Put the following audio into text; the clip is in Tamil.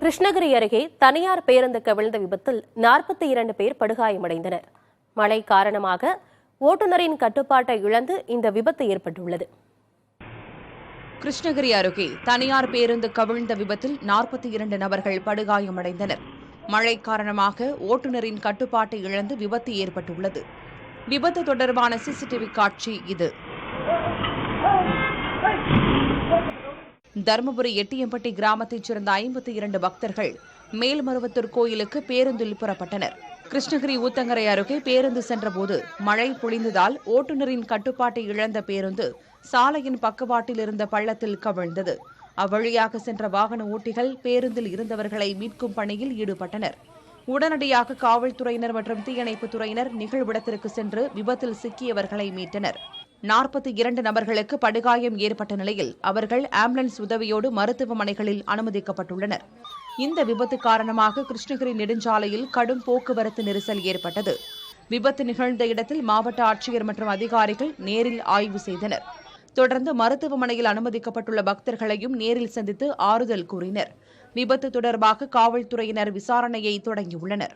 கிருஷ்ணகிரி அருகே தனியார் பேருந்து கவிழ்ந்த விபத்தில் 42 பேர் படுகாயமடைந்தனர். மழை காரணமாக ஓட்டுநரின் கட்டுப்பாட்டை இழந்து இந்த விபத்து ஏற்பட்டுள்ளது. கிருஷ்ணகிரி அருகே தனியார் பேருந்து கவிழ்ந்த விபத்தில் 42 நபர்கள் படுகாயமடைந்தனர். மழை காரணமாக ஓட்டுநரின் கட்டுப்பாட்டை இழந்து விபத்து ஏற்பட்டுள்ளது. விபத்து தொடர்பான சிசிடிவி காட்சி இது. தருமபுரி எட்டியம்பட்டி கிராமத்தைச் சேர்ந்த 52 பக்தர்கள் மேல்மருவத்தூர் கோயிலுக்கு பேருந்தில் புறப்பட்டனர். கிருஷ்ணகிரி ஊத்தங்கரை அருகே பேருந்து சென்றபோது மழை பொழிந்ததால் ஓட்டுநரின் கட்டுப்பாட்டை இழந்த பேருந்து சாலையின் பக்கவாட்டில் இருந்த பள்ளத்தில் கவிழ்ந்தது. அவ்வழியாக சென்ற வாகன ஓட்டிகள் பேருந்தில் இருந்தவர்களை மீட்கும் பணியில் ஈடுபட்டனர். உடனடியாக காவல்துறையினர் மற்றும் தீயணைப்புத் துறையினர் நிகழ்விடத்திற்கு சென்று விபத்தில் சிக்கியவர்களை மீட்டனர். 42 நபர்களுக்கு படுகாயம் ஏற்பட்ட நிலையில் அவர்கள் ஆம்புலன்ஸ் உதவியோடு மருத்துவமனைகளில் அனுமதிக்கப்பட்டுள்ளனர். இந்த விபத்து காரணமாக கிருஷ்ணகிரி நெடுஞ்சாலையில் கடும் போக்குவரத்து நெரிசல் ஏற்பட்டது. விபத்து நிகழ்ந்த இடத்தில் மாவட்ட ஆட்சியர் மற்றும் அதிகாரிகள் நேரில் ஆய்வு செய்தனர். தொடர்ந்து மருத்துவமனையில் அனுமதிக்கப்பட்டுள்ள பக்தர்களையும் நேரில் சந்தித்து ஆறுதல் கூறினர். விபத்து தொடர்பாக காவல்துறையினர் விசாரணையை தொடங்கியுள்ளனர்.